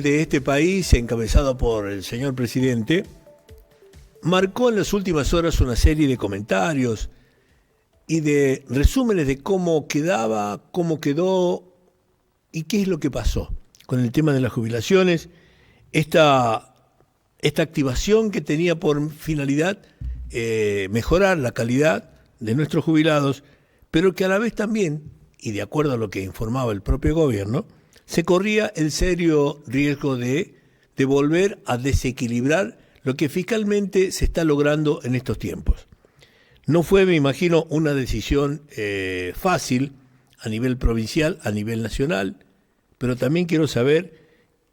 De este país, encabezado por el señor presidente, marcó en las últimas horas una serie de comentarios y de resúmenes de cómo quedaba, cómo quedó y qué es lo que pasó con el tema de las jubilaciones, esta, esta activación que tenía por finalidad mejorar la calidad de nuestros jubilados, pero que a la vez también, y de acuerdo a lo que informaba el propio gobierno, se corría el serio riesgo de volver a desequilibrar lo que fiscalmente se está logrando en estos tiempos. No fue, me imagino, una decisión fácil a nivel provincial, a nivel nacional, pero también quiero saber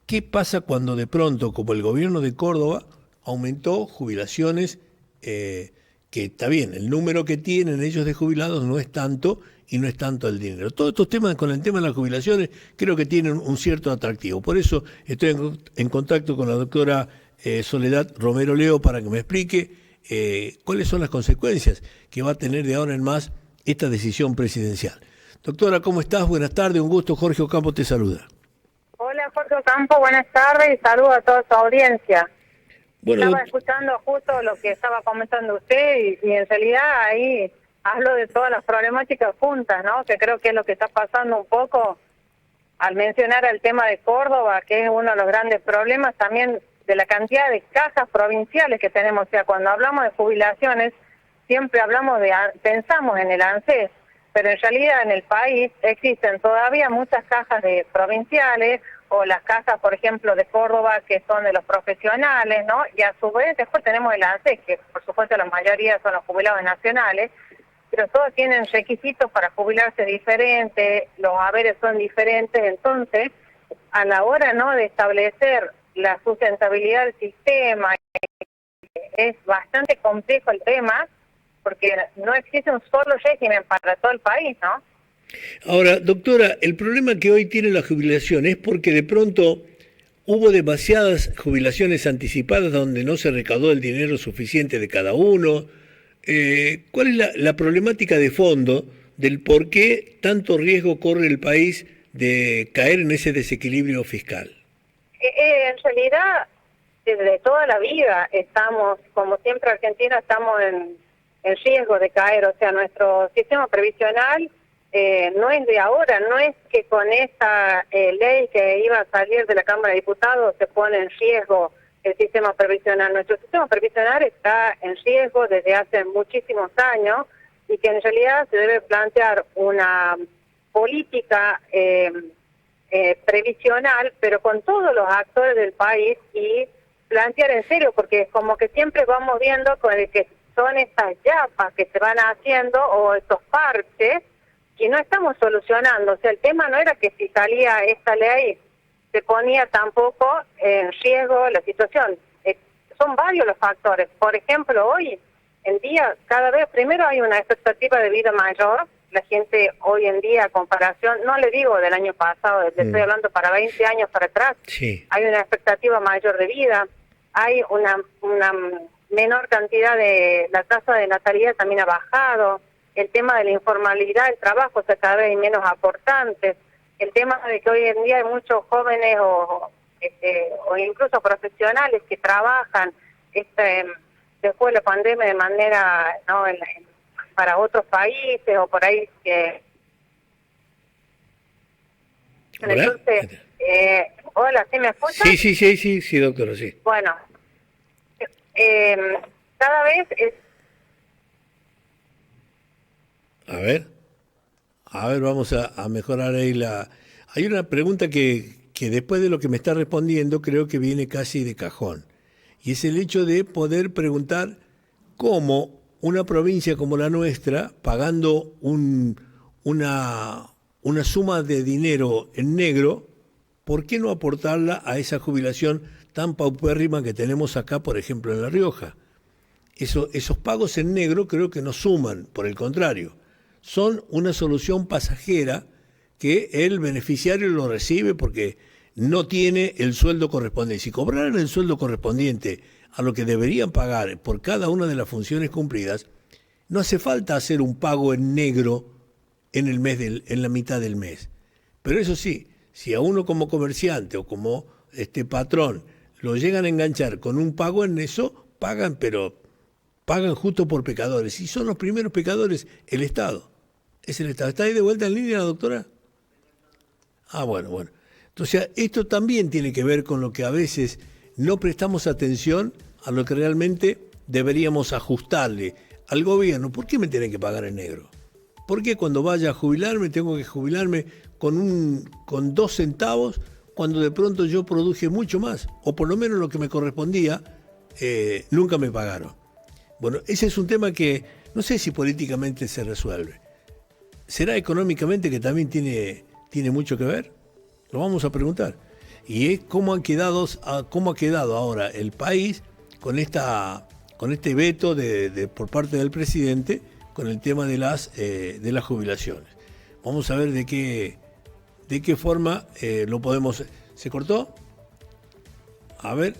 qué pasa cuando de pronto, como el gobierno de Córdoba, aumentó jubilaciones, que está bien, el número que tienen ellos de jubilados no es tanto y no es tanto el dinero. Todos estos temas con el tema de las jubilaciones creo que tienen un cierto atractivo. Por eso estoy en contacto con la doctora Soledad Romero Leo para que me explique cuáles son las consecuencias que va a tener de ahora en más esta decisión presidencial. Doctora, ¿cómo estás? Buenas tardes, un gusto. Jorge Ocampo te saluda. Hola Jorge Ocampo, buenas tardes y saludos a toda su audiencia. Bueno, estaba escuchando justo lo que estaba comentando usted y en realidad ahí hablo de todas las problemáticas juntas, ¿no? Que creo que es lo que está pasando un poco al mencionar el tema de Córdoba, que es uno de los grandes problemas también de la cantidad de cajas provinciales que tenemos. O sea, cuando hablamos de jubilaciones, siempre pensamos en el ANSES, pero en realidad en el país existen todavía muchas cajas de provinciales o las cajas, por ejemplo, de Córdoba, que son de los profesionales, ¿no? Y a su vez después tenemos el ANSES, que por supuesto la mayoría son los jubilados nacionales, pero todos tienen requisitos para jubilarse diferentes, los haberes son diferentes, entonces a la hora, ¿no?, de establecer la sustentabilidad del sistema, es bastante complejo el tema, porque no existe un solo régimen para todo el país, ¿no? ahora, doctora, el problema que hoy tiene la jubilación es porque de pronto hubo demasiadas jubilaciones anticipadas donde no se recaudó el dinero suficiente de cada uno. ¿Cuál es la problemática de fondo del por qué tanto riesgo corre el país de caer en ese desequilibrio fiscal? En realidad, desde toda la vida estamos, como siempre Argentina, estamos en riesgo de caer. O sea, nuestro sistema previsional no es de ahora, no es que con esta ley que iba a salir de la Cámara de Diputados se pone en riesgo el sistema previsional. Nuestro sistema previsional está en riesgo desde hace muchísimos años y que en realidad se debe plantear una política previsional, pero con todos los actores del país y plantear en serio, porque como que siempre vamos viendo con el que son estas yapas que se van haciendo o estos parches y no estamos solucionando. O sea, el tema no era que si salía esta ley se ponía tampoco en riesgo la situación. Son varios los factores. Por ejemplo, hoy en día cada vez, primero hay una expectativa de vida mayor. La gente hoy en día, a comparación, no le digo del año pasado, le estoy hablando para 20 años para atrás, Sí. hay una expectativa mayor de vida, hay una menor cantidad de, la tasa de natalidad también ha bajado, el tema de la informalidad, el trabajo, o sea, cada vez hay menos aportantes, el tema de que hoy en día hay muchos jóvenes o incluso profesionales que trabajan después de la pandemia de manera, ¿no?, para otros países o por ahí que... ¿Hola? Entonces, hola, ¿sí me escuchan? Sí, doctora, sí. Bueno, cada vez es... A ver, vamos a mejorar ahí la... Hay una pregunta que después de lo que me está respondiendo creo que viene casi de cajón. Y es el hecho de poder preguntar cómo una provincia como la nuestra, pagando una suma de dinero en negro, ¿por qué no aportarla a esa jubilación tan paupérrima que tenemos acá, por ejemplo, en La Rioja? Esos pagos en negro creo que no suman, por el contrario, son una solución pasajera que el beneficiario lo recibe porque no tiene el sueldo correspondiente. Si cobraran el sueldo correspondiente a lo que deberían pagar por cada una de las funciones cumplidas, no hace falta hacer un pago en negro en el mes en la mitad del mes. Pero eso sí, si a uno como comerciante o como patrón lo llegan a enganchar con un pago en eso, pagan, pero pagan justo por pecadores. Y son los primeros pecadores el Estado. Es el Estado. ¿Está ahí de vuelta en línea la doctora? Ah, bueno. Entonces, esto también tiene que ver con lo que a veces no prestamos atención a lo que realmente deberíamos ajustarle al gobierno. ¿Por qué me tienen que pagar en negro? ¿Por qué cuando vaya a jubilarme tengo que jubilarme con 2 centavos cuando de pronto yo produje mucho más? O por lo menos lo que me correspondía, nunca me pagaron. Bueno, ese es un tema que no sé si políticamente se resuelve. ¿Será económicamente que también tiene mucho que ver? Lo vamos a preguntar. Y es cómo ha quedado ahora el país con este veto por parte del presidente con el tema de las jubilaciones. Vamos a ver de qué forma lo podemos. ¿Se cortó? A ver.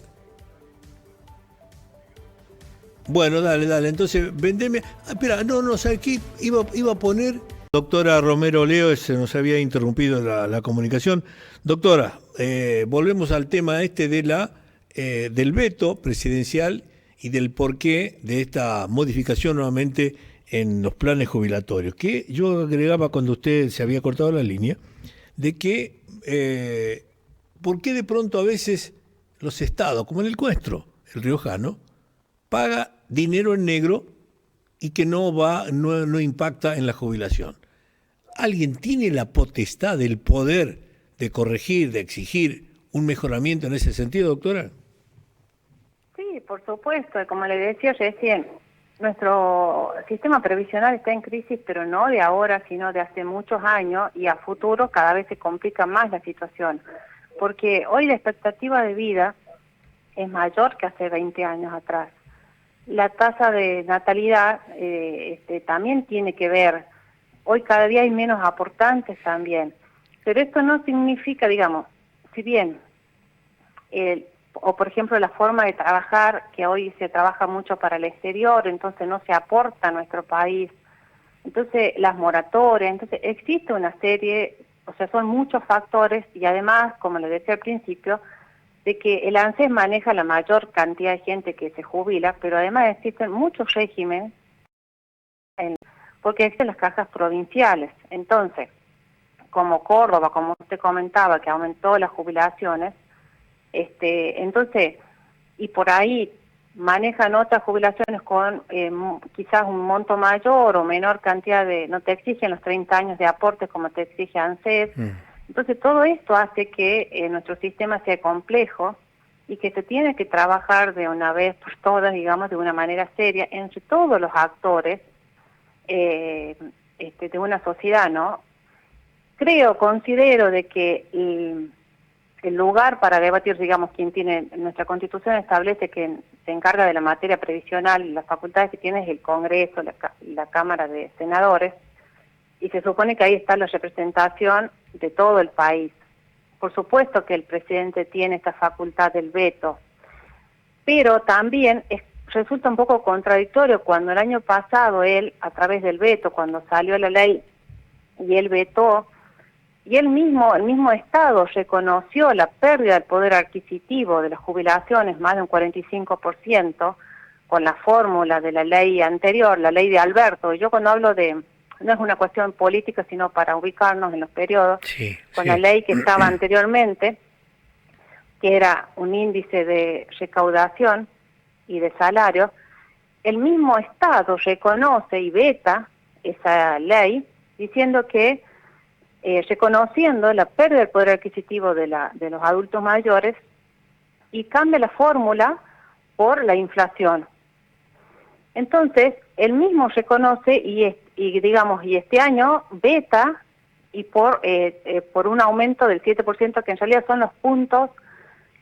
Bueno, dale. Entonces, vendeme. Espera, no, ¿sabes qué? Iba a poner. Doctora Romero Leo, se nos había interrumpido la comunicación. Doctora, volvemos al tema del veto presidencial y del porqué de esta modificación nuevamente en los planes jubilatorios. Que yo agregaba cuando usted se había cortado la línea, de que por qué de pronto a veces los estados, como en el nuestro, el riojano, paga dinero en negro y que no impacta en la jubilación. ¿Alguien tiene la potestad, el poder de corregir, de exigir un mejoramiento en ese sentido, doctora? Sí, por supuesto. Como le decía recién, nuestro sistema previsional está en crisis, pero no de ahora, sino de hace muchos años, y a futuro cada vez se complica más la situación. Porque hoy la expectativa de vida es mayor que hace 20 años atrás. La tasa de natalidad también tiene que ver. Hoy cada día hay menos aportantes también. Pero esto no significa, digamos, si bien, o por ejemplo la forma de trabajar, que hoy se trabaja mucho para el exterior, entonces no se aporta a nuestro país. Entonces las moratorias, entonces existe una serie, o sea, son muchos factores y además, como le decía al principio, de que el ANSES maneja la mayor cantidad de gente que se jubila, pero además existen muchos regímenes, porque existen las cajas provinciales. Entonces, como Córdoba, como usted comentaba, que aumentó las jubilaciones, entonces, y por ahí manejan otras jubilaciones con quizás un monto mayor o menor cantidad no te exigen los 30 años de aportes como te exige ANSES. Entonces todo esto hace que nuestro sistema sea complejo y que se tiene que trabajar de una vez por todas, digamos, de una manera seria entre todos los actores de una sociedad, ¿no? Considero de que el lugar para debatir, digamos, nuestra Constitución establece que se encarga de la materia previsional, las facultades que tiene es el Congreso, la Cámara de Senadores, y se supone que ahí está la representación de todo el país. Por supuesto que el presidente tiene esta facultad del veto, pero también resulta un poco contradictorio cuando el año pasado él, a través del veto, cuando salió la ley y él vetó, y el mismo Estado reconoció la pérdida del poder adquisitivo de las jubilaciones, más de un 45%, con la fórmula de la ley anterior, la ley de Alberto. Yo cuando hablo no es una cuestión política, sino para ubicarnos en los periodos, con la ley que estaba anteriormente, que era un índice de recaudación y de salario, el mismo Estado reconoce y veta esa ley, diciendo que reconociendo la pérdida del poder adquisitivo de los adultos mayores y cambia la fórmula por la inflación. Entonces, él mismo reconoce y este año veta y por un aumento del 7%, que en realidad son los puntos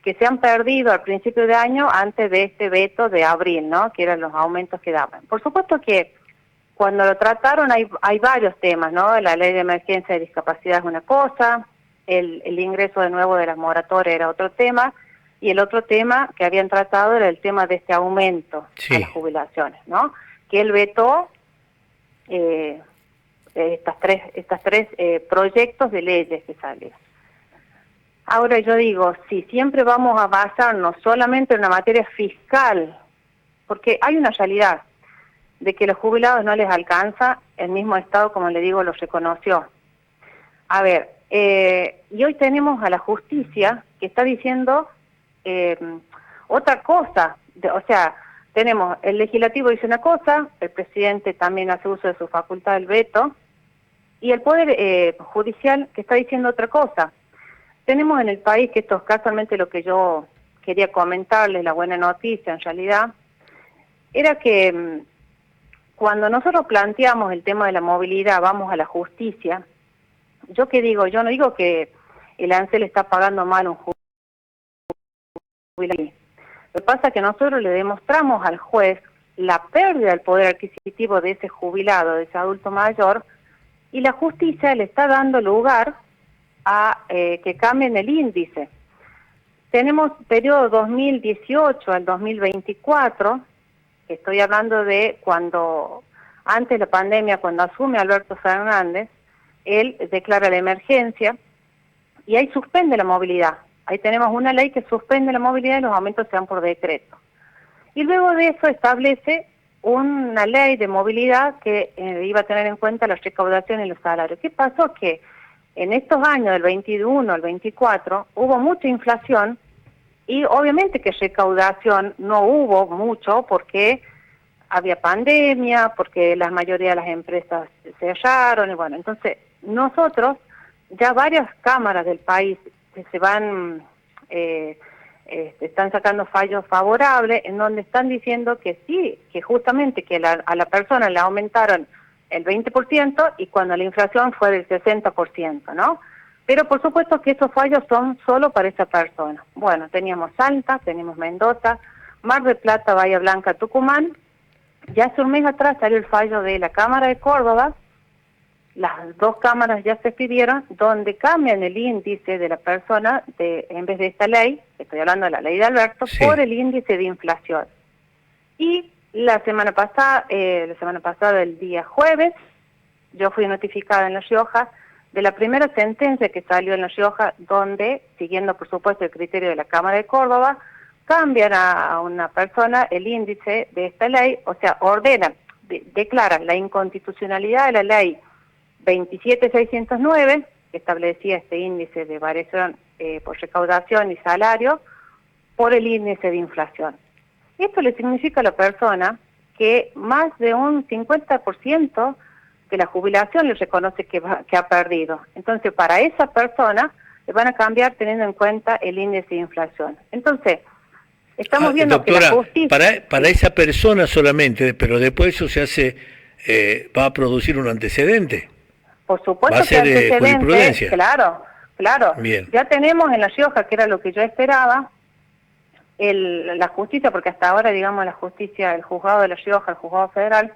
que se han perdido al principio de año antes de este veto de abril, ¿no? Que eran los aumentos que daban. Por supuesto que cuando lo trataron hay varios temas, ¿no? La ley de emergencia de discapacidad es una cosa, el ingreso de nuevo de las moratorias era otro tema, y el otro tema que habían tratado era el tema de este aumento a las jubilaciones, ¿no? Que él vetó estas tres proyectos de leyes que salieron. Ahora yo digo, si siempre vamos a basarnos solamente en una materia fiscal, porque hay una realidad de que los jubilados no les alcanza, el mismo Estado, como le digo, los reconoció. A ver, y hoy tenemos a la justicia que está diciendo otra cosa, o sea, tenemos el legislativo dice una cosa, el presidente también hace uso de su facultad del veto, y el poder judicial que está diciendo otra cosa. Tenemos en el país, que esto es casualmente lo que yo quería comentarles, la buena noticia en realidad, era que cuando nosotros planteamos el tema de la movilidad, vamos a la justicia. ¿Yo qué digo? Yo no digo que el ANSES le está pagando mal a un jubilado. Lo que pasa es que nosotros le demostramos al juez la pérdida del poder adquisitivo de ese jubilado, de ese adulto mayor, y la justicia le está dando lugar a que cambien el índice. Tenemos periodo 2018 al 2024, estoy hablando de cuando, antes de la pandemia, cuando asume Alberto Fernández, él declara la emergencia y ahí suspende la movilidad. Ahí tenemos una ley que suspende la movilidad y los aumentos se dan por decreto. Y luego de eso establece una ley de movilidad que iba a tener en cuenta la recaudación y los salarios. ¿Qué pasó? Que en estos años, del 21 al 24, hubo mucha inflación y obviamente que recaudación no hubo mucho porque había pandemia, porque la mayoría de las empresas cerraron, y bueno, entonces nosotros, ya varias cámaras del país se van, están sacando fallos favorables en donde están diciendo que sí, que justamente que a la persona le aumentaron el 20% y cuando la inflación fue del 60%, ¿no? Pero por supuesto que esos fallos son solo para esa persona. Bueno, teníamos Salta, tenemos Mendoza, Mar del Plata, Bahía Blanca, Tucumán. Ya hace un mes atrás salió el fallo de la Cámara de Córdoba, las dos cámaras ya se pidieron, donde cambian el índice de la persona, en vez de esta ley, estoy hablando de la ley de Alberto, sí, por el índice de inflación. Y la semana pasada, el día jueves, yo fui notificada en La Rioja de la primera sentencia que salió en La Rioja, donde, siguiendo por supuesto el criterio de la Cámara de Córdoba, cambian a una persona el índice de esta ley, o sea, ordenan, declaran la inconstitucionalidad de la ley 27609, que establecía este índice de variación por recaudación y salario, por el índice de inflación. Esto le significa a la persona que más de un 50% de la jubilación le reconoce que ha perdido. Entonces, para esa persona le van a cambiar teniendo en cuenta el índice de inflación. Entonces, estamos viendo, doctora, que la justicia... Para esa persona solamente, pero después eso se hace, va a producir un antecedente. Por supuesto va a ser, que antecedente, claro. Bien. Ya tenemos en La Rioja, que era lo que yo esperaba, la justicia, porque hasta ahora, digamos, la justicia, el juzgado de La Rioja, el juzgado federal,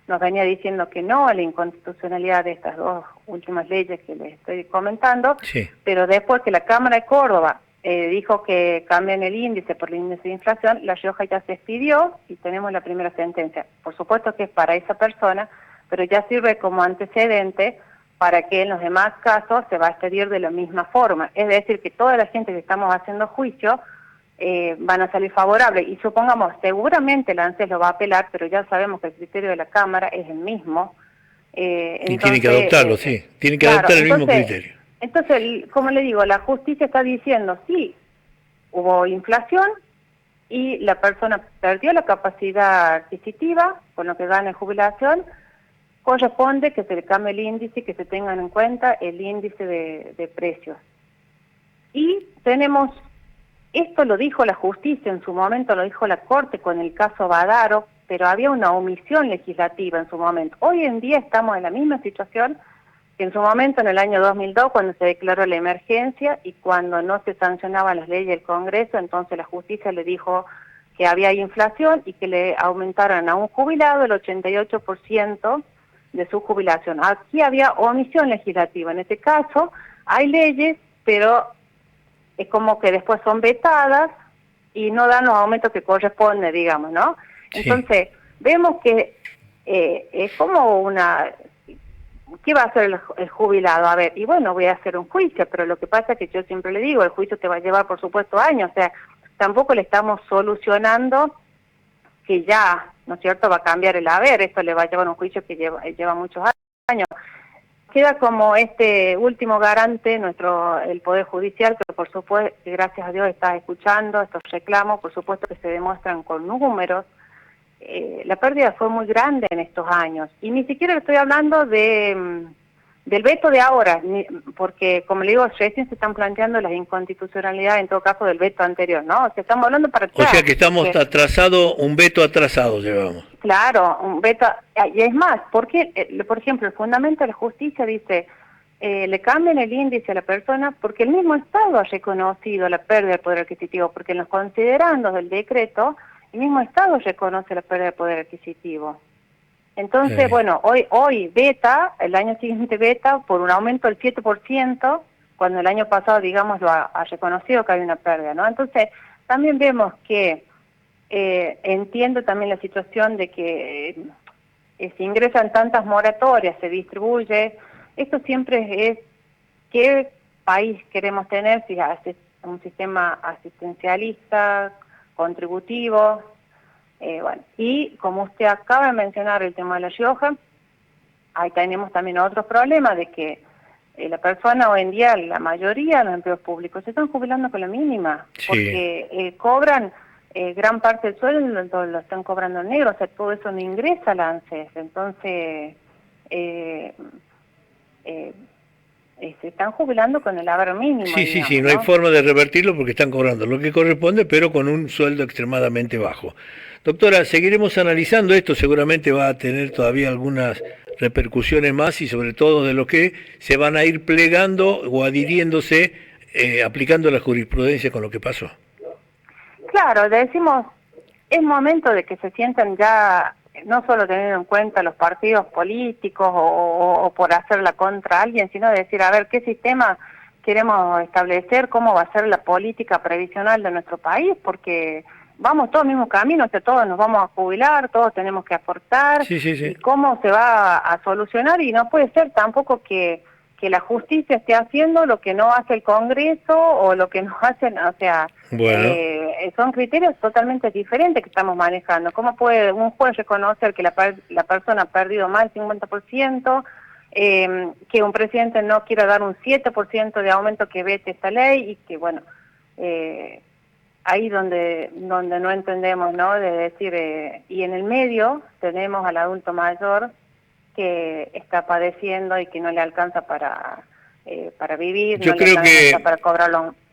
nos venía diciendo que no a la inconstitucionalidad de estas dos últimas leyes que les estoy comentando, sí, pero después que la Cámara de Córdoba dijo que cambian el índice por el índice de inflación, La Rioja ya se expidió y tenemos la primera sentencia. Por supuesto que es para esa persona, pero ya sirve como antecedente para que en los demás casos se va a expedir de la misma forma. Es decir, que toda la gente que estamos haciendo juicio van a salir favorables. Y supongamos, seguramente el ANSES lo va a apelar, pero ya sabemos que el criterio de la Cámara es el mismo. Y tiene que adoptarlo, sí. Tiene que adoptar el mismo criterio. Entonces, como le digo, la justicia está diciendo, sí, hubo inflación y la persona perdió la capacidad adquisitiva con lo que gana en jubilación, corresponde que se le cambie el índice y que se tengan en cuenta el índice de precios. Y tenemos, esto lo dijo la justicia en su momento, lo dijo la Corte con el caso Badaro, pero había una omisión legislativa en su momento. Hoy en día estamos en la misma situación que en su momento, en el año 2002, cuando se declaró la emergencia y cuando no se sancionaban las leyes del Congreso, entonces la justicia le dijo que había inflación y que le aumentaron a un jubilado el 88% de su jubilación. Aquí había omisión legislativa. En este caso hay leyes, pero es como que después son vetadas y no dan los aumentos que corresponden, digamos, ¿no? Sí. Entonces, vemos que es como ¿qué va a hacer el jubilado? A ver, y bueno, voy a hacer un juicio, pero lo que pasa es que yo siempre le digo, el juicio te va a llevar, por supuesto, años, o sea, tampoco le estamos solucionando que ya, ¿no es cierto?, va a cambiar el haber, esto le va a llevar un juicio que lleva muchos años. Queda como este último garante el Poder Judicial, que por supuesto, que gracias a Dios está escuchando estos reclamos, por supuesto que se demuestran con números. La pérdida fue muy grande en estos años, y ni siquiera estoy hablando del veto de ahora, porque como le digo, recién se están planteando las inconstitucionalidades, en todo caso, del veto anterior, ¿no? O sea, estamos hablando para atrás. O sea que estamos un veto atrasado llevamos. Claro, un veto, y es más, porque, por ejemplo, el fundamento de la justicia dice, le cambian el índice a la persona porque el mismo Estado ha reconocido la pérdida del poder adquisitivo, porque en los considerandos del decreto, el mismo Estado reconoce la pérdida del poder adquisitivo. Entonces, bueno, hoy beta, el año siguiente beta por un aumento del 7%, cuando el año pasado, digamos, lo ha reconocido que hay una pérdida, ¿no? Entonces, también vemos que entiendo también la situación de que se ingresan tantas moratorias, se distribuye. Esto siempre es qué país queremos tener, si hace un sistema asistencialista, contributivo. Bueno, y como usted acaba de mencionar el tema de La Rioja, ahí tenemos también otros problemas de que la persona hoy en día, la mayoría de los empleos públicos se están jubilando con la mínima, porque cobran gran parte del sueldo, lo están cobrando en negro, o sea, todo eso no ingresa al ANSES, entonces se están jubilando con el haber mínimo. Sí, digamos, sí, no hay forma de revertirlo porque están cobrando lo que corresponde, pero con un sueldo extremadamente bajo. Doctora, seguiremos analizando esto, seguramente va a tener todavía algunas repercusiones más y sobre todo de lo que se van a ir plegando o adhiriéndose, aplicando la jurisprudencia con lo que pasó. Claro, decimos, es momento de que se sientan ya, no solo teniendo en cuenta los partidos políticos o por hacerla contra alguien, sino de decir, a ver, ¿qué sistema queremos establecer? ¿Cómo va a ser la política previsional de nuestro país? Porque vamos todos el mismo camino, o sea, todos nos vamos a jubilar, todos tenemos que aportar, y cómo se va a solucionar, y no puede ser tampoco que la justicia esté haciendo lo que no hace el Congreso o lo que no hacen, o sea, son criterios totalmente diferentes que estamos manejando. ¿Cómo puede un juez reconocer que la persona ha perdido más del 50%, que un presidente no quiera dar un 7% de aumento que vete esta ley, y que, bueno, ahí donde no entendemos, ¿no? De decir, y en el medio tenemos al adulto mayor que está padeciendo y que no le alcanza para vivir, yo no creo le alcanza para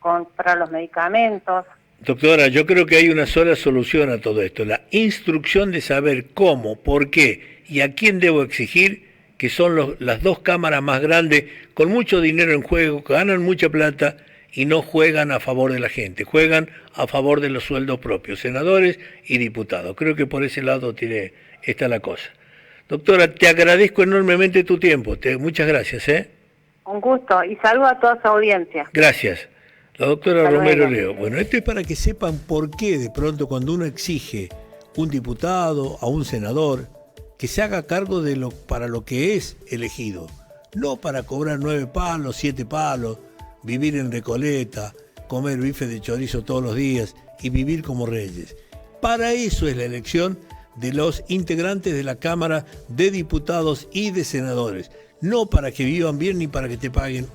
comprar los medicamentos. Doctora, yo creo que hay una sola solución a todo esto, la instrucción de saber cómo, por qué y a quién debo exigir, que son las dos cámaras más grandes, con mucho dinero en juego, que ganan mucha plata y no juegan a favor de la gente, juegan a favor de los sueldos propios, senadores y diputados. Creo que por ese lado está la cosa. Doctora, te agradezco enormemente tu tiempo. Muchas gracias. Un gusto y saludo a toda su audiencia. Gracias. La doctora Romero Leo. Bueno, esto es para que sepan por qué de pronto cuando uno exige un diputado, a un senador, que se haga cargo para lo que es elegido. No para cobrar 9 palos, 7 palos, vivir en Recoleta, comer bife de chorizo todos los días y vivir como reyes. Para eso es la elección de los integrantes de la Cámara de Diputados y de Senadores, no para que vivan bien ni para que te paguen